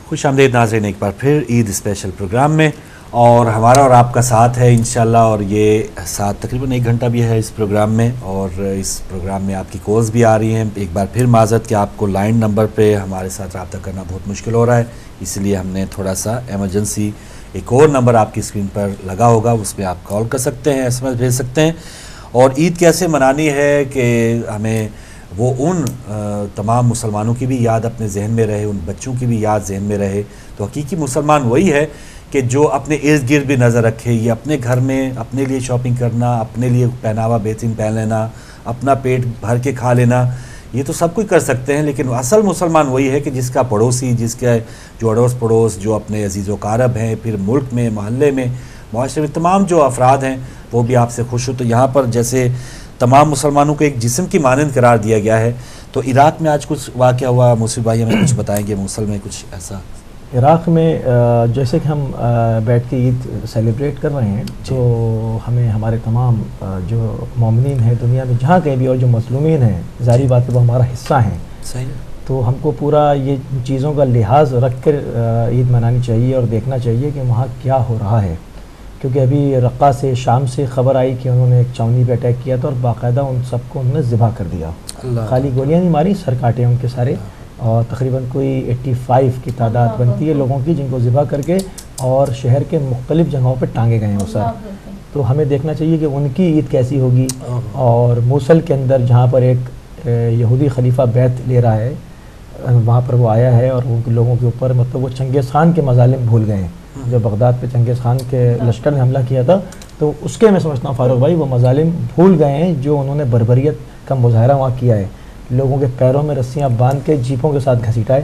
خوش آمدید ناظرین ایک بار پھر عید اسپیشل پروگرام میں، اور ہمارا اور آپ کا ساتھ ہے انشاءاللہ، اور یہ ساتھ تقریباً 1 گھنٹہ بھی ہے اس پروگرام میں، اور اس پروگرام میں آپ کی کالز بھی آ رہی ہیں۔ ایک بار پھر معذرت کہ آپ کو لائن نمبر پہ ہمارے ساتھ رابطہ کرنا بہت مشکل ہو رہا ہے، اس لیے ہم نے تھوڑا سا ایمرجنسی ایک اور نمبر آپ کی اسکرین پر لگا ہوگا، اس میں آپ کال کر سکتے ہیں، ایس ایم ایس بھیج سکتے ہیں۔ اور عید کیسے منانی ہے کہ ہمیں وہ ان تمام مسلمانوں کی بھی یاد اپنے ذہن میں رہے، ان بچوں کی بھی یاد ذہن میں رہے۔ تو حقیقی مسلمان وہی ہے کہ جو اپنے ارد گرد بھی نظر رکھے، یہ اپنے گھر میں اپنے لیے شاپنگ کرنا، اپنے لیے پہناوا بہترین پہن لینا، اپنا پیٹ بھر کے کھا لینا، یہ تو سب کچھ کر سکتے ہیں، لیکن اصل مسلمان وہی ہے کہ جس کا پڑوسی، جس کا جو اڑوس پڑوس، جو اپنے عزیز و اقارب ہیں، پھر ملک میں، محلے میں، معاشرے میں تمام جو افراد ہیں وہ بھی آپ سے خوش ہو۔ تو یہاں پر جیسے تمام مسلمانوں کو ایک جسم کی مانند قرار دیا گیا ہے، تو عراق میں آج کچھ واقعہ ہوا، موسیٰ بھائی ہمیں کچھ بتائیں گے موصل میں کچھ ایسا؟ عراق میں جیسے کہ ہم بیٹھ کے عید سیلیبریٹ کر رہے ہیں، تو ہمیں ہمارے تمام جو مومنین ہیں دنیا میں جہاں کہیں بھی، اور جو مظلومین ہیں، ظاہری بات ہے وہ ہمارا حصہ ہیں، صحیح، تو ہم کو پورا یہ چیزوں کا لحاظ رکھ کر عید منانی چاہیے اور دیکھنا چاہیے کہ وہاں کیا ہو رہا ہے۔ کیونکہ ابھی رقہ سے شام سے خبر آئی کہ انہوں نے ایک چاؤنی پہ اٹیک کیا تھا اور باقاعدہ ان سب کو انہوں نے ذبح کر دیا، خالی گولیاں نہیں ماری، سر کاٹے ان کے سارے، اور تقریباً کوئی 85 کی تعداد بنتی ہے لوگوں کی جن کو ذبح کر کے اور شہر کے مختلف جگہوں پہ ٹانگے گئے ہیں وہ سر۔ تو ہمیں دیکھنا چاہیے کہ ان کی عید کیسی ہوگی۔ اور موصل کے اندر جہاں پر ایک یہودی خلیفہ بیت لے رہا ہے، وہاں پر وہ آیا ہے اور ان لوگوں کے اوپر مطلب وہ چنگیز خان کے مظالم بھول گئے ہیں۔ جب بغداد پہ چنگیز خان کے لشکر نے حملہ کیا تھا تو اس کے میں سمجھتا ہوں فاروق بھائی وہ مظالم بھول گئے ہیں جو انہوں نے بربریت کا مظاہرہ وہاں کیا ہے، لوگوں کے پیروں میں رسیاں باندھ کے جیپوں کے ساتھ گھسیٹا ہے،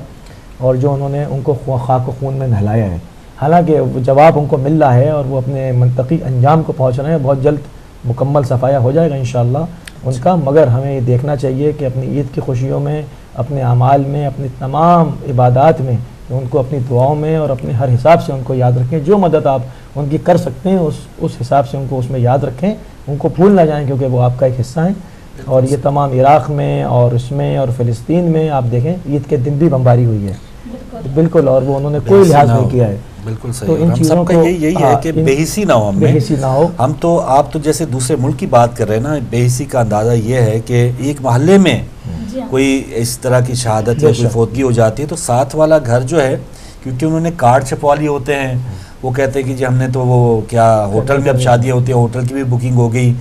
اور جو انہوں نے ان کو خاک و خون میں نہلایا ہے۔ حالانکہ جواب ان کو مل رہا ہے اور وہ اپنے منطقی انجام کو پہنچ رہے ہیں، بہت جلد مکمل صفایا ہو جائے گا انشاءاللہ ان کا۔ مگر ہمیں یہ دیکھنا چاہیے کہ اپنی عید کی خوشیوں میں، اپنے اعمال میں، اپنی تمام عبادات میں ان کو اپنی دعاؤں میں اور اپنے ہر حساب سے ان کو یاد رکھیں۔ جو مدد آپ ان کی کر سکتے ہیں اس حساب سے ان کو اس میں یاد رکھیں، ان کو بھول نہ جائیں، کیونکہ وہ آپ کا ایک حصہ ہیں۔ اور یہ تمام عراق میں اور اس میں اور فلسطین میں آپ دیکھیں عید کے دن بھی بمباری ہوئی ہے، بالکل، اور وہ انہوں نے کوئی لحاظ نہیں کیا ہے۔ بالکل صحیح، تو ان چیزوں کو یہی ہے کہ بے حسی نہ ہو، ہم بے حسی نہ ہو۔ ہم تو آپ تو جیسے دوسرے ملک کی بات کر رہے ہیں نا، بے حسی کا اندازہ یہ ہے کہ ایک محلے میں کوئی اس طرح کی شہادت یا کوئی فوتگی ہو جاتی ہے تو ساتھ والا گھر جو ہے، کیونکہ انہوں نے کارڈ چھپوا لیے ہوتے ہیں، وہ کہتے ہیں کہ جی ہم نے تو وہ کیا ہوٹل میں اب شادیاں ہوتی ہیں، ہوٹل کی بھی بکنگ ہو گئی،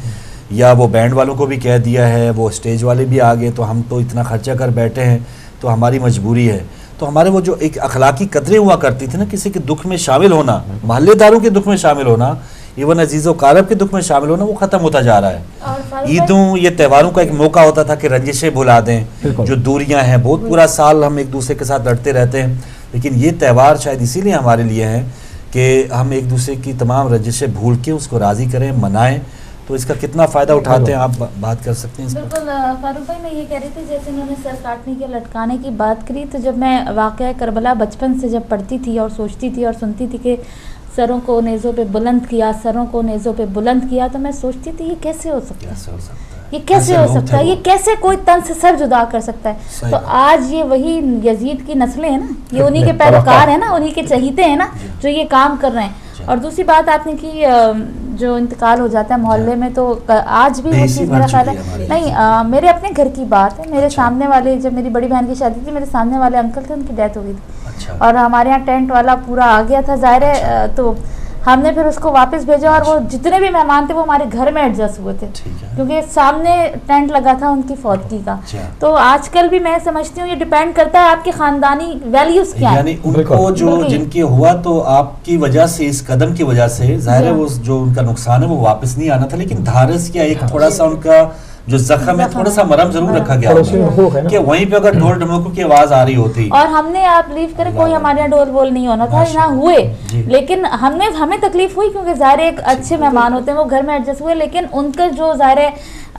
یا وہ بینڈ والوں کو بھی کہہ دیا ہے، وہ اسٹیج والے بھی آ گئے، تو ہم تو اتنا خرچہ کر بیٹھے ہیں تو ہماری مجبوری ہے۔ تو ہمارے وہ جو ایک اخلاقی قدریں ہوا کرتی تھی نا، کسی کے دکھ میں شامل ہونا، محلے داروں کے دکھ میں شامل ہونا، ایون عزیز و اقارب کے دکھ میں شامل ہونا، وہ ختم ہوتا جا رہا ہے۔ عیدوں یہ تہواروں کا ایک موقع ہوتا تھا کہ رنجشیں بھلا دیں، جو دوریاں ہیں، بہت پورا سال ہم ایک دوسرے کے ساتھ لڑتے رہتے ہیں، لیکن یہ تہوار شاید اسی لیے ہمارے لیے ہیں کہ ہم ایک دوسرے کی تمام رنجشیں بھول کے اس کو راضی کریں، منائیں۔ تو اس کا کتنا فائدہ اٹھاتے ہیں آپ بات کر سکتے ہیں اس پر؟ بالکل فاروق بھائی، میں یہ کہہ رہی تھی جیسے انہوں نے سر کاٹنے کے لٹکانے کی بات کری، تو جب میں واقعہ کربلا بچپن سے جب پڑھتی تھی اور سوچتی تھی اور سنتی تھی کہ سروں کو نیزوں پہ بلند کیا، سروں کو نیزوں پہ بلند کیا، تو میں سوچتی تھی یہ کیسے ہو سکتا ہے، یہ کیسے ہو سکتا ہے، یہ کیسے کوئی تن سے سر جدا کر سکتا ہے۔ تو آج یہ وہی یزید کی نسلیں ہیں نا، یہ انہی کے پیروکار ہیں نا، انہی کے چہیتے ہیں نا جو یہ کام کر رہے ہیں۔ اور دوسری بات آپ نے کی جو انتقال ہو جاتا ہے محلے میں، تو آج بھی وہ چیز میرا خیال ہے نہیں، میرے اپنے گھر کی بات ہے، میرے سامنے والے، جب میری بڑی بہن کی شادی تھی، میرے سامنے والے انکل تھے، ان کی ڈیتھ ہو گئی تھی، اور ہمارے یہاں ٹینٹ والا پورا آ گیا تھا ظاہر ہے، تو ہم نے پھر اس کو واپس بھیجا، اور وہ جتنے بھی مہمان تھے وہ ہمارے گھر میں ایڈجسٹ ہوئے تھے، کیونکہ سامنے ٹینٹ لگا تھا ان کی فوتگی کا۔ تو آج کل بھی میں سمجھتی ہوں یہ ڈیپینڈ کرتا ہے آپ کی خاندانی ویلیوز کیا ہیں، یعنی ان کو جو جن کی ہوا تو آپ کی وجہ سے، اس قدم کی وجہ سے ظاہر ہے وہ جو ان کا نقصان ہے وہ واپس نہیں آنا تھا، لیکن دھارس کیا ایک تھوڑا سا ان کا جو زخم ہے تھوڑا سا مرم ضرور رکھا گیا کہ وہیں پہ اگر ڈھول ڈھمکوں کی آواز آ رہی ہوتی، اور ہم نے آپ بلیو کریں کوئی ہمارے یہاں ڈھول بول نہیں ہونا تھا، یہاں ہوئے، لیکن ہمیں تکلیف ہوئی کیونکہ ظاہر ایک اچھے مہمان ہوتے ہیں، وہ گھر میں ایڈجسٹ ہوئے، لیکن ان کا جو ظاہر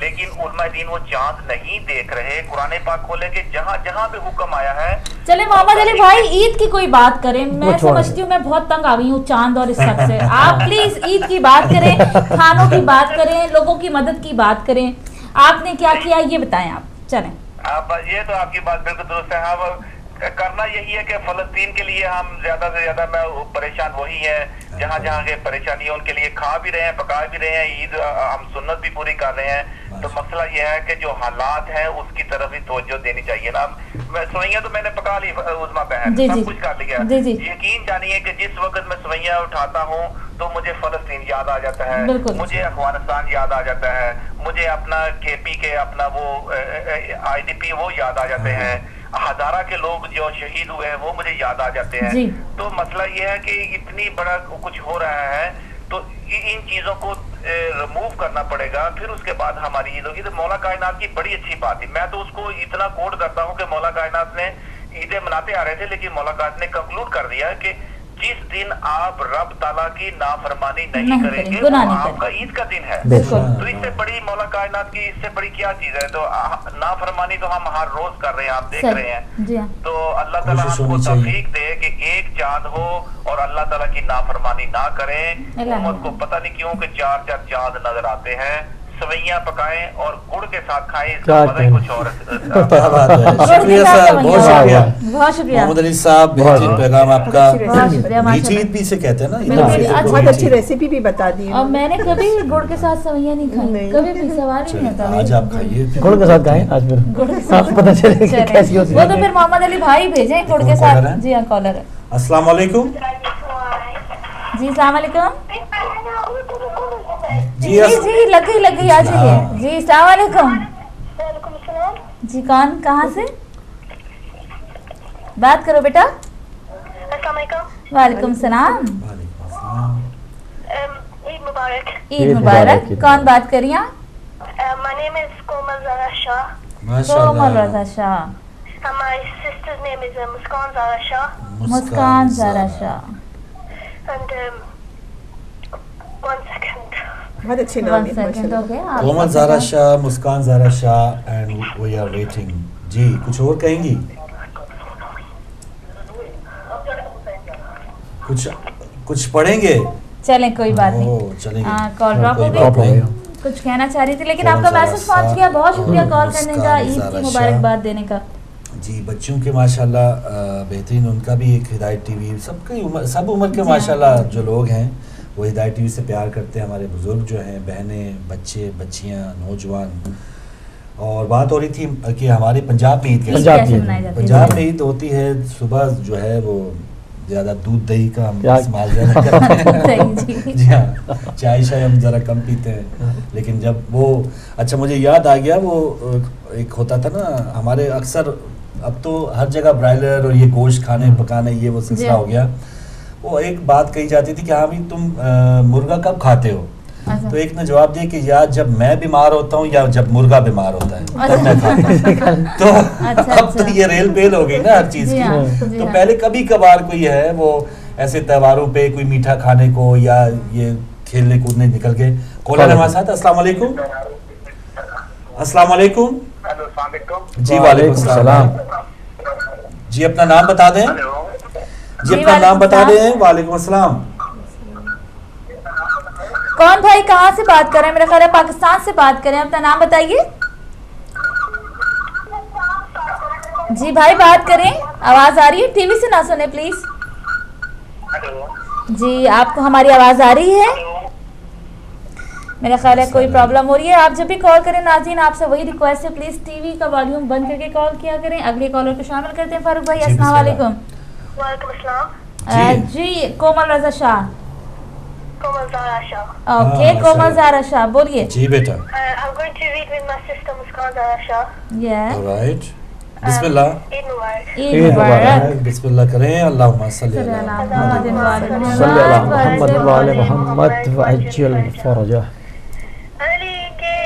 لیکن علماء دین وہ چاند نہیں دیکھ رہے. قرآن پاک کھولیں کہ جہاں جہاں پہ حکم آیا ہے. چلے محمد علی بھائی عید کی کوئی بات کریں. میں سمجھتی ہوں میں بہت تنگ آ گئی ہوں چاند اور اس سب سے. آپ پلیز عید کی بات کریں, کھانوں کی بات کریں, لوگوں کی مدد کی بات کریں. آپ نے کیا کیا یہ بتائیں آپ. چلیں یہ تو آپ کی بات بالکل درست ہے. ہم کرنا یہی ہے کہ فلسطین کے لیے ہم زیادہ سے زیادہ میں پریشان وہی ہے جہاں جہاں کے پریشانی ہے ان کے لیے کھا بھی رہے ہیں, پکا بھی رہے ہیں, عید ہم سنت بھی پوری کر رہے ہیں. تو مسئلہ یہ ہے کہ جو حالات ہیں اس کی طرف ہی توجہ دینی چاہیے نا. سوئیاں تو میں نے پکا لی عظمیٰ بہن, سب کچھ کر لیا. یقین جانیے کہ جس وقت میں سوئیاں اٹھاتا ہوں تو مجھے فلسطین یاد آ جاتا ہے, مجھے افغانستان یاد آ جاتا ہے, مجھے اپنا کے پی کے اپنا وہ آئی ڈی پی وہ یاد آ جاتے ہیں, ہزارہ کے لوگ جو شہید ہوئے ہیں وہ مجھے یاد آ جاتے ہیں. تو مسئلہ یہ ہے کہ اتنی بڑا کچھ ہو رہا ہے تو ان چیزوں کو ریموو کرنا پڑے گا, پھر اس کے بعد ہماری عید ہوگی. تو مولا کائنات کی بڑی اچھی بات ہے. میں تو اس کو اتنا کوٹ کرتا ہوں کہ مولا کائنات نے عیدیں مناتے آ رہے تھے لیکن مولا کائنات نے کنکلوڈ کر دیا کہ جس دن آپ رب تعالیٰ کی نافرمانی نہیں کریں گے وہ آپ کا عید کا دن ہے. تو اس سے بڑی مولا کائنات کی اس سے بڑی کیا چیز ہے. تو نافرمانی تو ہم ہر روز کر رہے ہیں, آپ دیکھ رہے ہیں. تو اللہ تعالیٰ ہم کو توفیق دے کہ ایک چاند ہو اور اللہ تعالیٰ کی نافرمانی نہ کریں. امت کو پتہ نہیں کیوں کہ 4 چاند نظر آتے ہیں. سوئیاں پکائیں اور گڑ کے ساتھ کھائیں, اس کا مزہ ہی کچھ اور ہے. شکریہ صاحب, بہت شکریہ, بہت شکریہ محمد علی صاحب. بہترین پیغام آپ کا. میٹھی عید بھی سے کہتے ہیں نا, بہت اچھی ریسیپی بھی بتا دی. اور میں نے کبھی گڑ کے ساتھ سوئیاں نہیں کھائی, کبھی بھی سوال ہی نہیں ہوتا. آج آپ کھائیے گڑ کے ساتھ کھائیں آج, پھر پتہ چلے کہ کیسی ہوتی ہے. وہ تو پھر محمد علی بھائی بھیجیں گڑ کے ساتھ. جی ہاں کالر ہے. السلام علیکم. جی السلام علیکم. جی جی لگی آ جائیے. جی السلام علیکم. جی کون کہاں سے بات کرو بیٹا. وعلیکم السلام. عید مبارک. عید مبارک. کون بات کر رہی ہیں؟ My name is Komal Zara Shah. Komal Raza Shah. And my sister's name is Muskan Zara Shah. Muskan Zara Shah. And 1 second. بہت اچھی نام ہے. 1 second ہو گیا. کومل زارا شاہ, مسکان زارا شاہ, اینڈ وی آر ویٹنگ. جی کچھ اور کہیں گی؟ کچھ پڑھیں گے؟ چلیں کوئی بات نہیں. کال ڈراپ ہو گئی. کچھ کہنا چاہ رہی تھی لیکن آپ کا میسج پہنچ گیا. بہت شکریہ کال کرنے کا, عید کی مبارکباد دینے کا. جی بچوں کے ماشاءاللہ بہترین, ان کا بھی ایک ہدایت ٹی وی, سب عمر کے ماشاءاللہ جو لوگ ہیں وہ ہدایت ٹی وی سے پیار کرتے ہیں. ہمارے بزرگ جو ہیں, بہنیں, بچے, بچیاں, نوجوان. اور بات ہو رہی تھی کہ ہمارے پنجاب میں پنجاب میں عید ہوتی ہے. صبح جو ہے وہ زیادہ دودھ دہی کا ہم استعمال زیادہ کرتے ہیں. جی ہاں, چائے شائے ہم ذرا کم پیتے ہیں. لیکن جب وہ اچھا مجھے یاد آ گیا, وہ ایک ہوتا تھا نا ہمارے اکثر, اب تو ہر جگہ برائلر اور یہ گوشت کھانے پکانے یہ وہ سلسلہ ہو گیا. وہ ایک بات کہی جاتی تھی کہ ہاں بھی تم مرغا کب کھاتے ہو؟ تو ایک نے جواب دیا کہ یا جب میں بیمار ہوتا ہوں یا جب مرغا بیمار ہوتا ہے تب میں کھاتا ہوں. تو اب تو یہ ریل پیل ہو گئی نا ہر چیز کی. تو پہلے کبھی کبھار کوئی ہے وہ ایسے تہواروں پہ کوئی میٹھا کھانے کو یا یہ کھیلنے کودنے نکل کے. کالر ہمارے ساتھ. السلام علیکم. السلام علیکم. جی وعلیکم السلام. جی اپنا نام بتا دیں. جی اپنا نام بتا دیں. وعلیکم السلام. کون بھائی کہاں سے بات کر رہے ہیں؟ میرا خیال ہے پاکستان سے بات کر رہے ہیں. اپنا نام بتائیے. جی بھائی بات کریں, آواز آ رہی ہے؟ ٹی وی سے نہ سنیں پلیز. جی آپ کو ہماری آواز آ رہی ہے؟ میرا خیال ہے کوئی پرابلم ہو رہی ہے. آپ جب بھی کال کریں ناظرین آپ سے وہی ریکویسٹ ہے, پلیز ٹی وی کا والیوم بند کر کے کال کیا کریں. اگلے کالر کو شامل کرتے ہیں. فاروق بھائی السلام علیکم. وعلیکم السلام. جی کومل رضا شاہ. Komal Zara Shah. اوکے کومل زارا شاہ بولیے. جی بیٹا. I'm going to read with my sister Muskan Zara Shah. Yeah. All right. بسم اللہ. Eid Mubarak. عید مبارک. بسم اللہ کریں. اللہم صلی علی محمد وعلی محمد وعجل فرجہ. علی کے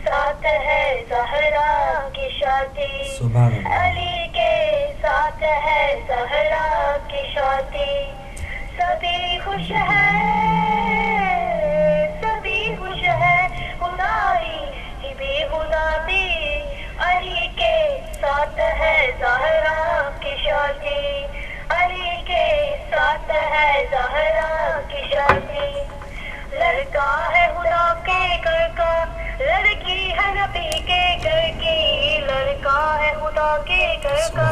ساتھ ہے زہرا کی شادی. سبحان اللہ. علی کے ساتھ ہے زہرا کی شادی. سبھی خوش ہے, سبھی خوش ہے, خدائی ہی بھی ہے زہرا کی شادی. لڑکا ہے خدا کے گھر کا, لڑکی ہے نبی کے گھر کی. لڑکا ہے خدا کے گھر کا,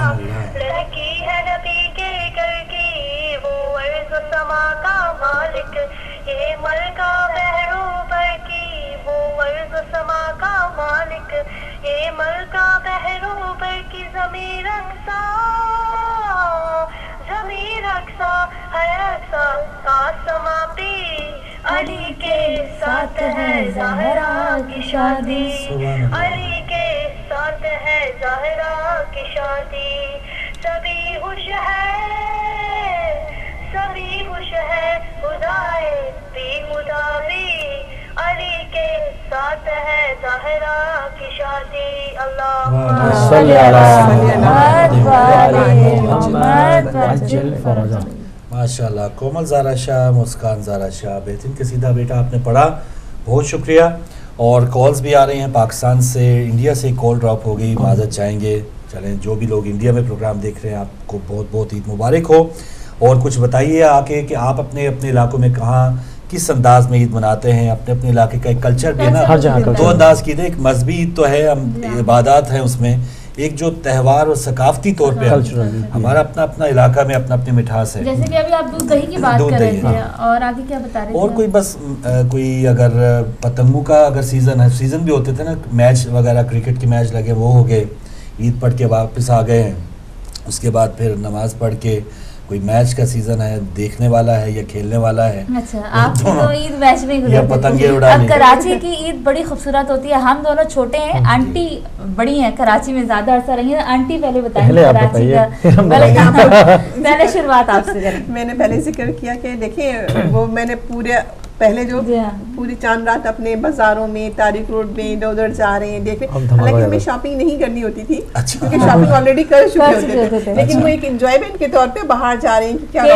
لڑکی ہے نبی کے گھر کی. وہ ارض و سما کا مالک, یہ ملکہ بحروں بر کی. وہ ارض و سما کا مالک, یہ ملکہ بحروں بر کی. زمین رقصا, زمین رقصا ہے رقصا آسماں پہ, علی کے ساتھ ہے زہرا کی شادی. علی کے ساتھ ہے زہرا کی شادی. سبھی خوش ہے, سبھی خوش ہے, خدائے بھی خدا بھی. علی کے ساتھ ہے زہرا کی شادی. اللہ صلی ماشاء اللہ. کومل زارا شاہ, مسکان زارا شاہ, بہترین قصیدہ بیٹا آپ نے پڑھا, بہت شکریہ. اور کالز بھی آ رہی ہیں پاکستان سے, انڈیا سے کال ڈراپ ہو گئی, معذرت چاہیں گے. چلیں, جو بھی لوگ انڈیا میں پروگرام دیکھ رہے ہیں آپ کو بہت بہت عید مبارک ہو. اور کچھ بتائیے آ کے کہ آپ اپنے علاقوں میں کہاں کس انداز میں عید مناتے ہیں. اپنے علاقے کا ایک کلچر بھی ہے نا, دو انداز کی. ایک مذہبی عید تو ہے, ہم عبادات ہیں اس میں, ایک جو تہوار اور ثقافتی طور پہ ہمارا اپنا علاقہ میں اپنی مٹھاس ہے. جیسے کہ ابھی آپ دودھ دہی کی بات کر رہے تھے, اور آگے کیا بتا رہے تھے؟ اور کوئی بس کوئی اگر پتنگوں کا اگر سیزن بھی ہوتے تھے نا, میچ وغیرہ کرکٹ کے میچ لگے, وہ ہو گئے, عید پڑھ کے واپس آ گئے ہیں. اس کے بعد پھر نماز پڑھ کے کوئی میچ کا سیزن ہے, دیکھنے والا ہے یا کھیلنے والا ہے. اچھا, آپ کی تو عید میچ میں یا پتنگیں اڑانے. اب کراچی کی عید بڑی خوبصورت ہوتی ہے. ہم دونوں چھوٹے ہیں, آنٹی بڑی ہیں, کراچی میں زیادہ عرصہ رہی ہیں. آنٹی پہلے بتائیں کراچی کا, پہلے شروعات آپ سے کریں. میں نے پہلے ذکر کیا کہ دیکھیں, وہ میں نے پہلے جو پوری چاند رات اپنے بازاروں میں, تاریخ روڈ میں ادھر ادھر جا رہے ہیں دیکھیں. حالانکہ ہمیں شاپنگ نہیں کرنی ہوتی تھی کیونکہ شاپنگ آلریڈی کر چکے ہوتے تھے, لیکن وہ ایک انجوائمنٹ کے طور پہ باہر جا رہے ہیں. کیا کے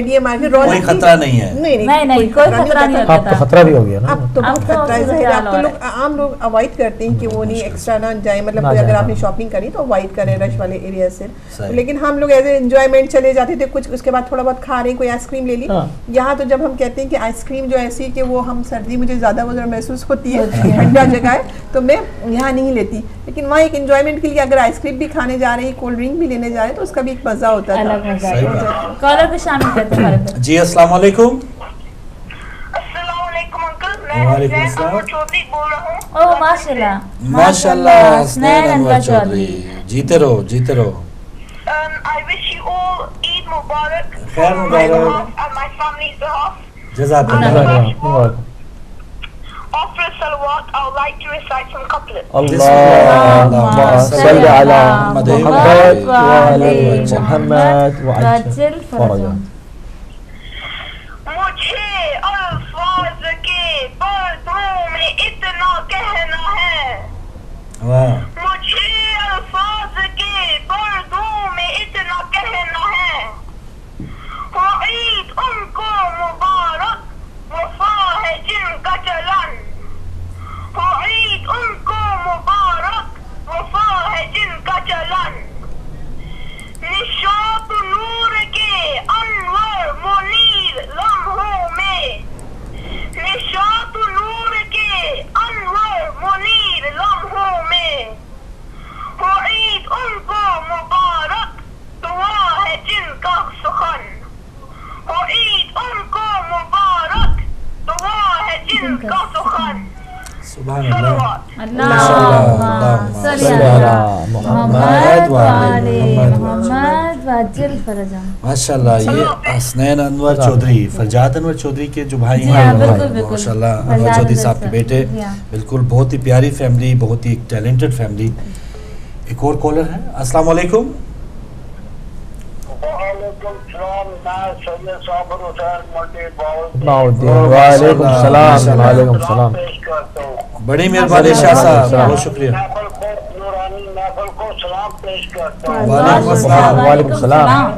ڈی اے مارکیٹ, کوئی خطرہ نہیں ہے. نہیں, کوئی خطرہ نہیں ہوتا. اب تو خطرہ بھی ہو گیا نا, اب تو بہت خطرہ ہے. اب تو لوگ عام لوگ اوائڈ کرتے ہیں کہ وہ نہیں ایکسٹرا نہ جائیں, مطلب اگر آپ نے شاپنگ کری تو اوائڈ کریں رش والے ایریا سے. لیکن ہم لوگ ایز اے انجوائمنٹ چلے جاتے تھے, کچھ اس کے بعد تھوڑا بہت کھا رہے ہیں, کوئی آئس کریم لے لی. یہاں تو جب ہم کہتے ہیں کہ آئس کریم جو ایسی کہ وہ ہم سردی مجھے زیادہ وزن محسوس ہوتی ہے, ٹھنڈا جگہ ہے تو میں یہاں نہیں لیتی. لیکن وہاں ایک انجوائمنٹ کے لیے اگر آئس کریم بھی کھانے جا رہے ہیں, کولڈ ڈرنک بھی لینے جا رہے ہیں, تو اس کا بھی ایک مزہ ہوتا ہے. کالر کو شامل کرتے ہیں. جی السلام علیکم. السلام علیکم انکل, وعلیکم السلام. چودھری بول رہا ہوں. او ماشاء اللہ, ماشاء اللہ, حسنین انور چودھری, جیتے رہو جیتے رہو. I wish you all Eid Mubarak. خیر مبارک. And my family's behalf. جزاک اللہ. After salawat, I would like to recite some couplets. اللهم صل على محمد وعلى محمد وعجل فرجا. مجھے الفاظ کے پردوں میں اتنا کہنا ہے, مجھے الفاظ کے پردوں میں اتنا کہنا ہے. وہ عید ان کو مبارک, وفا ہے جن کا چلن. وہ عید ان کو مبارک, وفا ہے جن کا چلن. نشاط نور کے انور منیر لمحوں میں, نشاط نور کے انور منیر لمحوں میں. وہ عید ان کو مبارک, دعا ہے جن کا سخن. وہ عید ان کو مبارک, دعا ہے جن کا سخن. سبحان اللہ. اللہم صلی علی محمد وعلی محمد وعجل فرجا. ماشاء اللہ. یہ حسنین انور چودھری, فرجاد انور چودھری کے جو بھائی ہیں, ماشاء اللہ انور چودھری صاحب کے بیٹے, بالکل بہت ہی پیاری فیملی, بہت ہی ٹیلنٹڈ فیملی. ایک اور کالر ہے. السلام علیکم. وعلیکم السلام. وعلیکم السلام. بڑی مہربانی شاہ صاحب, بہت شکریہ. وعلیکم السلام. وعلیکم السلام.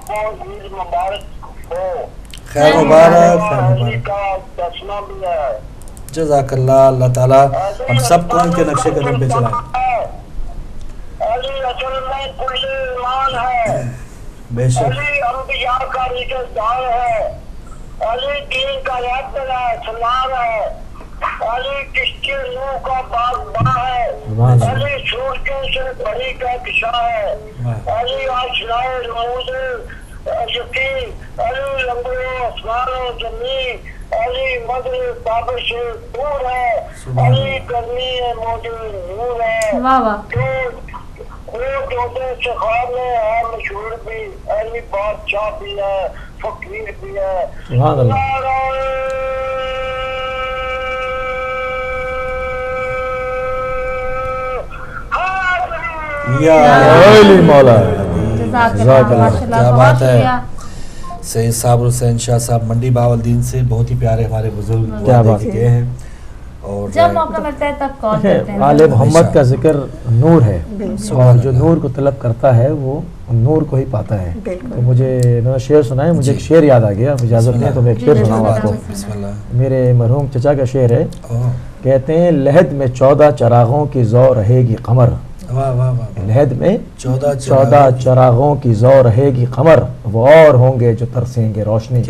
خیر مبارک, خیر مبارک. جزاک اللہ. اللہ تعالیٰ ہم سب کو ان کے نقشے قدم پہ چلائیں. بے شک علی انبیاء کا رشتےدار ہے، علی دین کا رہبر ہے، سلام ہے، علی کشتی نوح کا باغباں ہے، علی سورجوں سے بڑی کہکشاں ہے، علی آشنائے رموز یقین، علی لمبے آسمان و زمین، علی مدر بابر سے دور ہے، علی کرنی موج نور ہے، واہ واہ سے خواب میں ہے مشہور بھی، علی بادشاہ بھی ہے، فقیر بھی ہے. سبحان اللہ. مولا کیا بات ہے. سید صابر حسین شاہ صاحب منڈی باولدین سے بہت ہی پیارے ہمارے بزرگ کیا بات گئے ہیں. اور جب موقع ملتا ہے تب کال کرتے ہیں. آل محمد کا ذکر نور ہے اور جو نور کو طلب کرتا ہے وہ نور کو ہی پاتا ہے. تو مجھے میں نے شعر سنا ہے, مجھے ایک شعر یاد آ گیا, اجازت دیں تو میں ایک شعر سناؤں آپ کو. میرے مرحوم چچا کا شعر ہے, کہتے ہیں لحد میں 14 چراغوں کی ضو رہے گی قمر, لحد میں 14 چراغوں کی ضو رہے گی قمر, وہ اور ہوں گے جو ترسیں گے روشنی.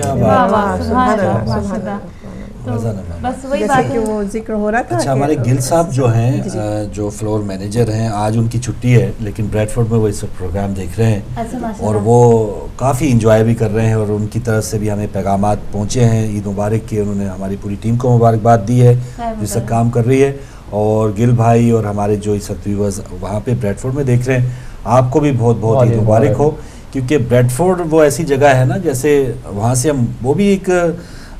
بس وہی بات ہے وہ ذکر ہو رہا تھا. اچھا, ہمارے گل صاحب جو ہیں جو فلور مینیجر ہیں, آج ان کی چھٹی ہے لیکن بریڈ فورڈ میں وہ اس وقت پروگرام دیکھ رہے ہیں اور وہ کافی انجوائے بھی کر رہے ہیں, اور ان کی طرف سے بھی ہمیں پیغامات پہنچے ہیں عید مبارک کے. انہوں نے ہماری پوری ٹیم کو مبارکباد دی ہے جس وقت کام کر رہی ہے, اور گل بھائی اور ہمارے جو اس وقت ویورز وہاں پہ بریڈ فورڈ میں دیکھ رہے ہیں, آپ کو بھی بہت بہت عید مبارک ہو. کیونکہ بریڈ فورڈ وہ ایسی جگہ ہے نا, جیسے وہاں سے وہ بھی ایک,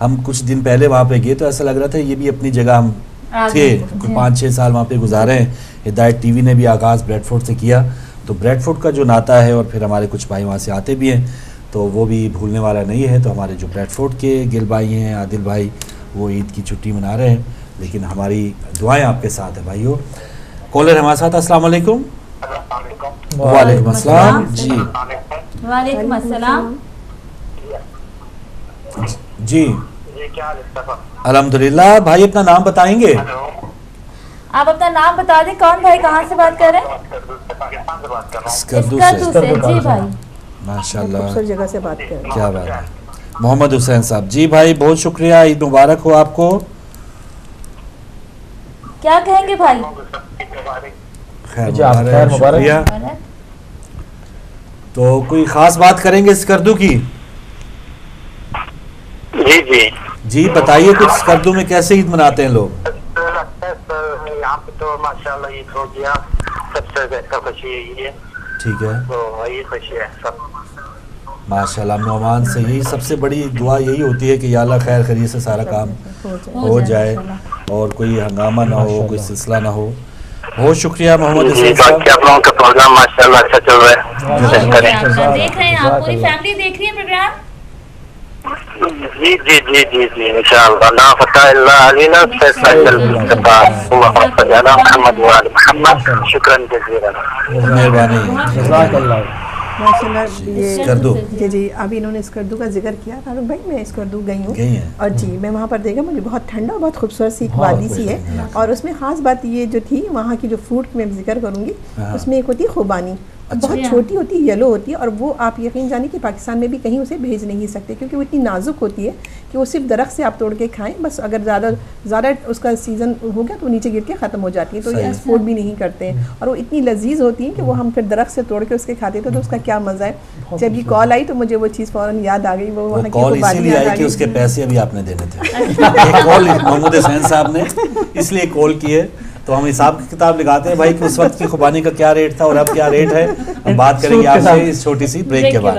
ہم کچھ دن پہلے وہاں پہ گئے تو ایسا لگ رہا تھا یہ بھی اپنی جگہ ہم تھے, 5-6 سال وہاں پہ گزارے ہیں. ہدایت ٹی وی نے بھی آغاز بریڈ فورڈ سے کیا, تو بریڈ فورڈ کا جو ناتا ہے, اور پھر ہمارے کچھ بھائی وہاں سے آتے بھی ہیں, تو وہ بھی بھولنے والا نہیں ہے. تو ہمارے جو بریڈ فورڈ کے گل بھائی ہیں, عادل بھائی, وہ عید کی چھٹی منا رہے ہیں, لیکن ہماری دعائیں آپ کے ساتھ ہیں بھائیو. کالر ہمارے ساتھ, السلام علیکم. وعلیکم السلام. جی وعلیکم السلام. جی الحمدللہ. بھائی اپنا نام بتائیں گے؟ آپ اپنا نام بتا دیں. کون بھائی, کہاں سے بات کر رہے ہیں؟ اسکردو سے. جی بھائی ماشاءاللہ, خوبصورت جگہ سے بات کر رہے ہیں. کیا بات ہے. محمد حسین صاحب. جی بھائی بہت شکریہ, عید مبارک ہو آپ کو. کیا کہیں گے بھائی؟ خیر شکریہ. تو کوئی خاص بات کریں گے اسکردو کی؟ جی جی جی بتائیے کچھ, اسکردو میں کیسے عید مناتے ہیں لوگ؟ یہاں پہ تو ماشاءاللہ عید ہو گیا, سب سے بہتر خوشی یہی ہے. ٹھیک ہے, تو وہی خوشی ہے سب. ماشاءاللہ. نعمان سے یہی سب سے بڑی دعا یہی ہوتی ہے کہ یا اللہ خیر خیریت سے سارا کام ہو جائے اور کوئی ہنگامہ نہ ہو, کوئی سلسلہ نہ ہو. بہت شکریہ محمد حسین صاحب. آپ لوگوں کا پروگرام ماشاءاللہ اچھا چل رہا ہے. دیکھ رہے ہیں آپ, پوری فیملی دیکھ رہی ہے پروگرام؟ جی جی جی جی جی انشاءاللہ. لا فتح اللہ علینا فیصل محمد فجانا محمد وعلی محمد. شکراً جزیلا. مہربانی. جزاک اللہ. ماشاءاللہ. اسکردو. جی ابھی انہوں نے اسکردو کا ذکر کیا. فاروق بھائی میں اسکردو گئی ہوں, گئی ہیں, اور جی میں وہاں پر دیکھا, مجھے بہت ٹھنڈا, بہت خوبصورت سی ایک وادی سی ہے. اور اس میں خاص بات یہ جو تھی وہاں کی جو فروٹ میں ذکر کروں گی, اس میں ایک ہوتی ہے خوبانی, بہت چھوٹی ہوتی ہے, یلو ہوتی ہے, اور وہ آپ یقین جانیں کہ پاکستان میں بھی کہیں اسے بھیج نہیں سکتے کیونکہ وہ اتنی نازک ہوتی ہے کہ وہ صرف درخت سے آپ توڑ کے کھائیں بس. اگر زیادہ اس کا سیزن ہو گیا تو نیچے گر کے ختم ہو جاتی ہے, تو یہ ایکسپورٹ بھی نہیں کرتے ہیں. اور وہ اتنی لذیذ ہوتی ہیں کہ وہ ہم پھر درخت سے توڑ کے اس کے کھاتے تھے, تو اس کا کیا مزہ ہے. جب یہ کال آئی تو مجھے وہ چیز فوراً یاد آ گئی. وہ کال اسی لیے آئی کہ اس کے پیسے ابھی آپ نے دینے تھے. کال محمد حسین صاحب نے اس لیے کال کی ہے, تو ہم حساب کی کتاب لگاتے ہیں بھائی کہ اس وقت کی خوبانی کا کیا ریٹ تھا اور اب کیا ریٹ ہے. ہم بات کریں گے آپ سے اس چھوٹی سی بریک کے بعد.